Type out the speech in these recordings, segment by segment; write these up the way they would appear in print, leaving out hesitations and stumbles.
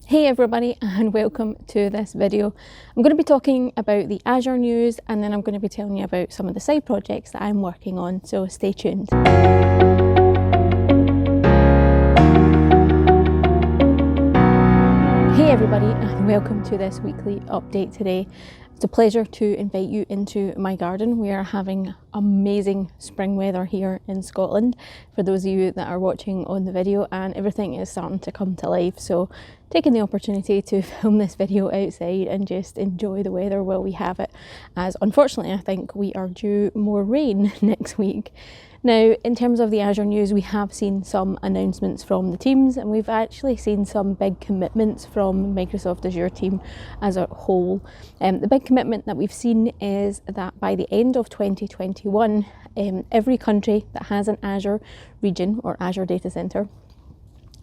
Hey everybody, and welcome to this video. I'm going to be talking about the Azure news, and then I'm going to be telling you about some of the side projects that I'm working on, so stay tuned. Hey everybody, and welcome to this weekly update today. It's a pleasure to invite you into my garden. We are having amazing spring weather here in Scotland for those of you that are watching on the video, and everything is starting to come to life. So taking the opportunity to film this video outside and just enjoy the weather while we have it, as unfortunately I think we are due more rain next week. Now, in terms of the Azure news, we have seen some announcements from the teams, and we've actually seen some big commitments from Microsoft Azure team as a whole. The big commitment that we've seen is that by the end of 2021, every country that has an Azure region or Azure data center,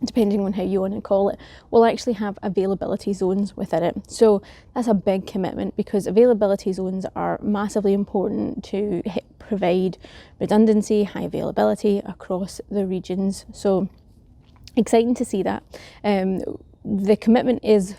depending on how you want to call it, will actually have availability zones within it. So that's a big commitment, because availability zones are massively important to provide redundancy, high availability across the regions. So exciting to see that. The commitment is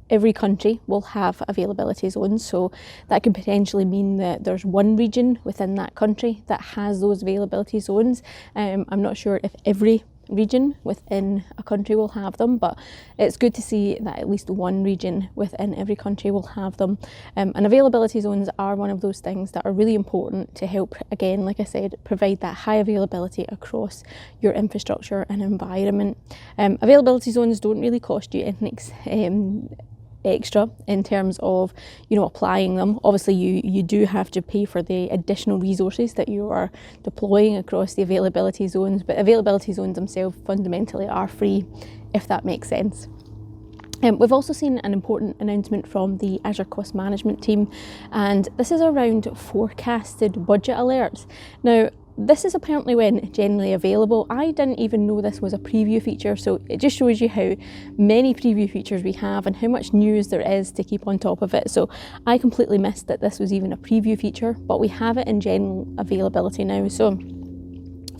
every country will have availability zones, so that could potentially mean that there's one region within that country that has those availability zones. I'm not sure if every region within a country will have them, but it's good to see that at least one region within every country will have them. And availability zones are one of those things that are really important to help, again, like I said, provide that high availability across your infrastructure and environment. Availability zones don't really cost you anything extra in terms of, applying them. Obviously you do have to pay for the additional resources that you are deploying across the availability zones, but availability zones themselves fundamentally are free, if that makes sense. We've also seen an important announcement from the Azure Cost Management team, and this is around forecasted budget alerts. Now, this is apparently when generally available. I didn't even know this was a preview feature, so it just shows you how many preview features we have and how much news there is to keep on top of it. So I completely missed that this was even a preview feature, but we have it in general availability now. So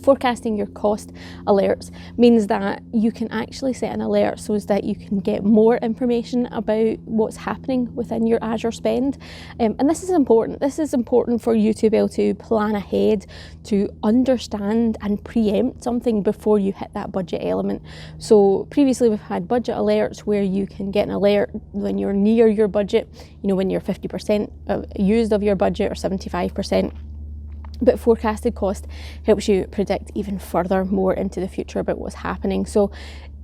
forecasting your cost alerts means that you can actually set an alert so that you can get more information about what's happening within your Azure spend. And this is important. This is important for you to be able to plan ahead, to understand and preempt something before you hit that budget element. So previously we've had budget alerts where you can get an alert when you're near your budget, when you're 50% used of your budget or 75%. But forecasted cost helps you predict even further more into the future about what's happening. So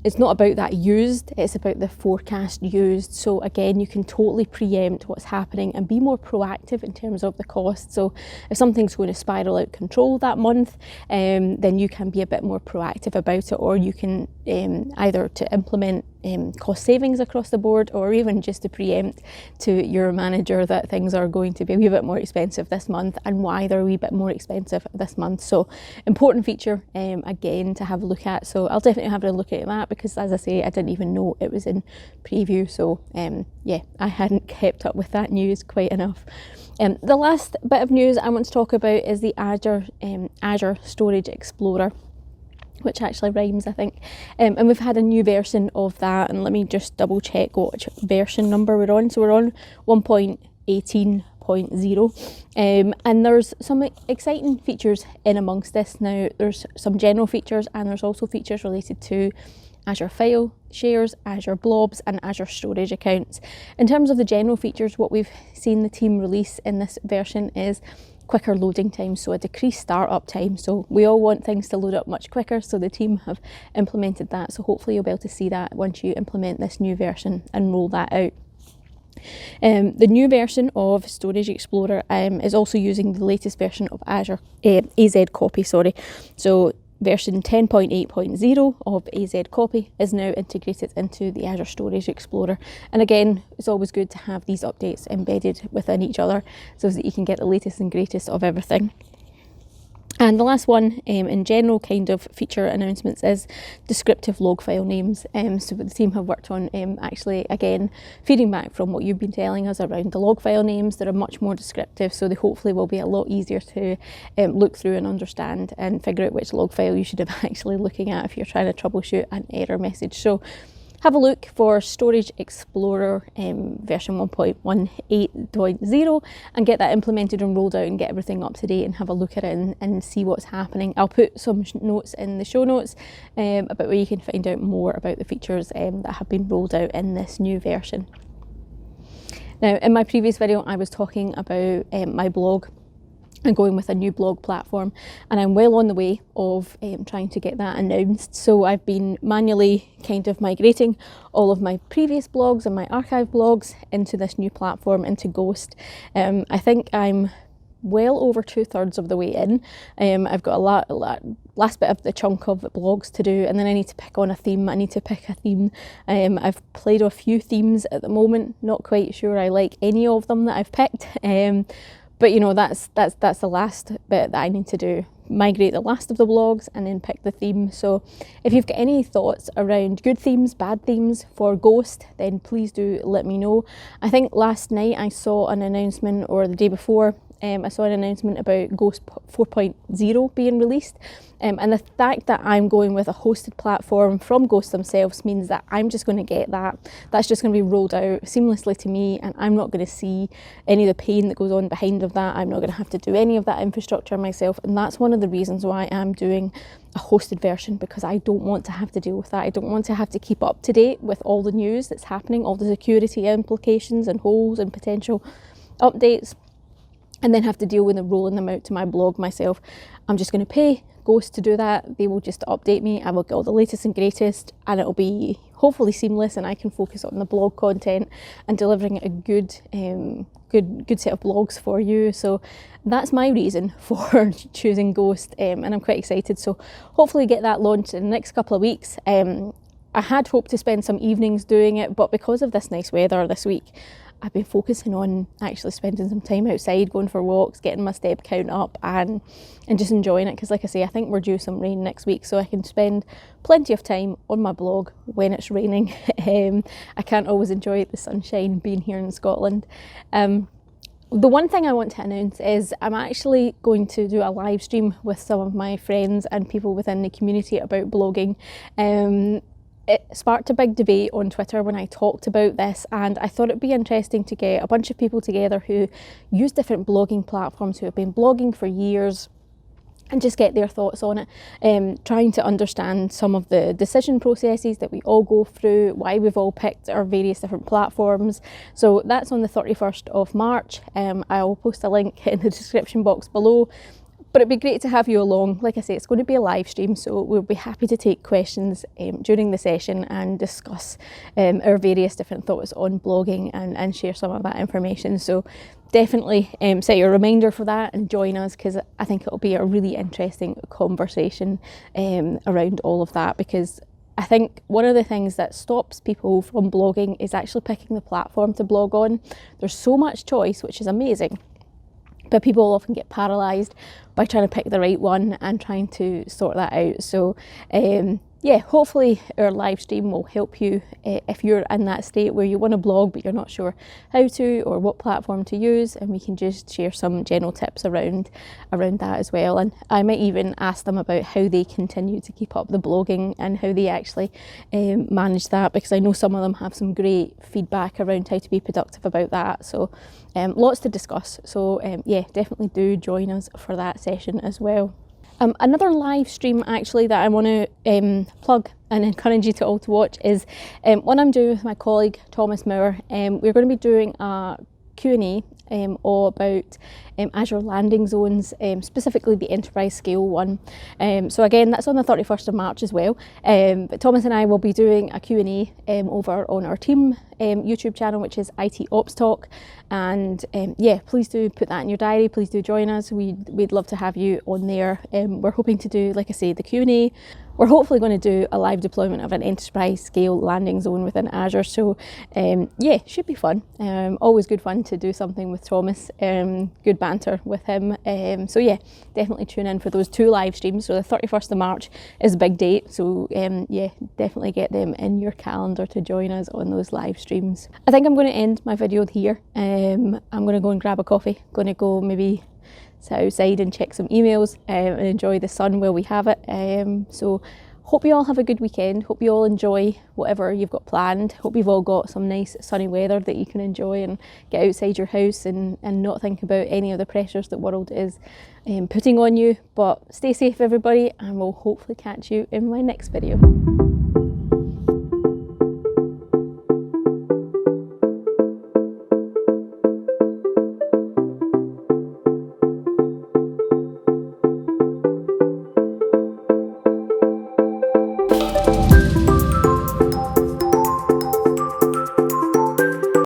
it's not about that used, it's about the forecast used. So again, you can totally preempt what's happening and be more proactive in terms of the cost. So if something's going to spiral out control that month, then you can be a bit more proactive about it, or you can either to implement cost savings across the board, or even just to preempt to your manager that things are going to be a wee bit more expensive this month and why they're a wee bit more expensive this month. So important feature again to have a look at. So I'll definitely have a look at that, because as I say, I didn't even know it was in preview. So yeah, I hadn't kept up with that news quite enough. The last bit of news I want to talk about is the Azure Storage Explorer, which actually rhymes, I think. And we've had a new version of that, and let me just double check which version number we're on. So we're on 1.18.0, and there's some exciting features in amongst this. Now, there's some general features, and there's also features related to Azure File Shares, Azure Blobs, and Azure Storage accounts. In terms of the general features, what we've seen the team release in this version is quicker loading times, so a decreased startup time. So we all want things to load up much quicker, so the team have implemented that. So hopefully you'll be able to see that once you implement this new version and roll that out. The new version of Storage Explorer is also using the latest version of Azure AZ Copy. So version 10.8.0 of AZ Copy is now integrated into the Azure Storage Explorer. And again, it's always good to have these updates embedded within each other so that you can get the latest and greatest of everything. And the last one in general kind of feature announcements is descriptive log file names. So the team have worked on actually, again, feeding back from what you've been telling us around the log file names that are much more descriptive, so they hopefully will be a lot easier to look through and understand and figure out which log file you should have actually looking at if you're trying to troubleshoot an error message. So have a look for Storage Explorer version 1.18.0 and get that implemented and rolled out and get everything up to date and have a look at it and see what's happening. I'll put some notes in the show notes about where you can find out more about the features that have been rolled out in this new version. Now, in my previous video, I was talking about my blog and going with a new blog platform, and I'm well on the way of trying to get that announced. So I've been manually kind of migrating all of my previous blogs and my archive blogs into this new platform, into Ghost. I think I'm well over 2/3 of the way in. I've got a last bit of the chunk of blogs to do, and then I need to pick on a theme. I need to pick a theme. I've played a few themes at the moment, not quite sure I like any of them that I've picked. But you know, that's the last bit that I need to do. Migrate the last of the blogs and then pick the theme. So if you've got any thoughts around good themes, bad themes for Ghost, then please do let me know. I think last night I saw an announcement, or the day before, I saw an announcement about Ghost 4.0 being released. And the fact that I'm going with a hosted platform from Ghost themselves means that I'm just going to get that. That's just going to be rolled out seamlessly to me, and I'm not going to see any of the pain that goes on behind of that. I'm not going to have to do any of that infrastructure myself, and that's one of the reasons why I'm doing a hosted version, because I don't want to have to deal with that. I don't want to have to keep up to date with all the news that's happening, all the security implications and holes and potential updates, and then have to deal with rolling them out to my blog myself. I'm just going to pay Ghost to do that. They will just update me. I will get all the latest and greatest, and it'll be hopefully seamless, and I can focus on the blog content and delivering a good set of blogs for you. So that's my reason for choosing Ghost, and I'm quite excited. So hopefully get that launched in the next couple of weeks. I had hoped to spend some evenings doing it, but because of this nice weather this week, I've been focusing on actually spending some time outside, going for walks, getting my step count up, and just enjoying it. Because like I say, I think we're due some rain next week, so I can spend plenty of time on my blog when it's raining. I can't always enjoy the sunshine being here in Scotland. The one thing I want to announce is I'm actually going to do a live stream with some of my friends and people within the community about blogging. It sparked a big debate on Twitter when I talked about this, and I thought it'd be interesting to get a bunch of people together who use different blogging platforms, who have been blogging for years, and just get their thoughts on it, trying to understand some of the decision processes that we all go through, why we've all picked our various different platforms. So that's on the 31st of March. I will post a link in the description box below. But it'd be great to have you along. Like I say, it's going to be a live stream, so we'll be happy to take questions during the session and discuss our various different thoughts on blogging and share some of that information. So definitely set your reminder for that and join us, because I think it'll be a really interesting conversation around all of that, because I think one of the things that stops people from blogging is actually picking the platform to blog on. There's so much choice, which is amazing, but people often get paralysed by trying to pick the right one and trying to sort that out. So yeah, hopefully our live stream will help you if you're in that state where you want to blog but you're not sure how to or what platform to use, and we can just share some general tips around that as well. And I might even ask them about how they continue to keep up the blogging and how they actually manage that, because I know some of them have some great feedback around how to be productive about that. So lots to discuss. So yeah, definitely do join us for that session as well. Another live stream actually that I want to plug and encourage you to all to watch is one I'm doing with my colleague Thomas Moore. We're going to be doing a Q&A all about Azure Landing Zones, specifically the enterprise scale one. So again, that's on the 31st of March as well. But Thomas and I will be doing a Q&A over on our team YouTube channel, which is IT Ops Talk. And yeah, please do put that in your diary. Please do join us. We'd love to have you on there. We're hoping to do, like I say, the Q&A. We're hopefully going to do a live deployment of an enterprise scale landing zone within Azure. So yeah, should be fun. Always good fun to do something with Thomas. Good banter with him. So yeah, definitely tune in for those two live streams. So the 31st of March is a big date. So yeah, definitely get them in your calendar to join us on those live streams. I think I'm going to end my video here. I'm going to go and grab a coffee. Going to go maybe sit outside and check some emails and enjoy the sun while we have it. So hope you all have a good weekend. Hope you all enjoy whatever you've got planned. Hope you've all got some nice sunny weather that you can enjoy and get outside your house and not think about any of the pressures that world is putting on you. But stay safe everybody, and we'll hopefully catch you in my next video.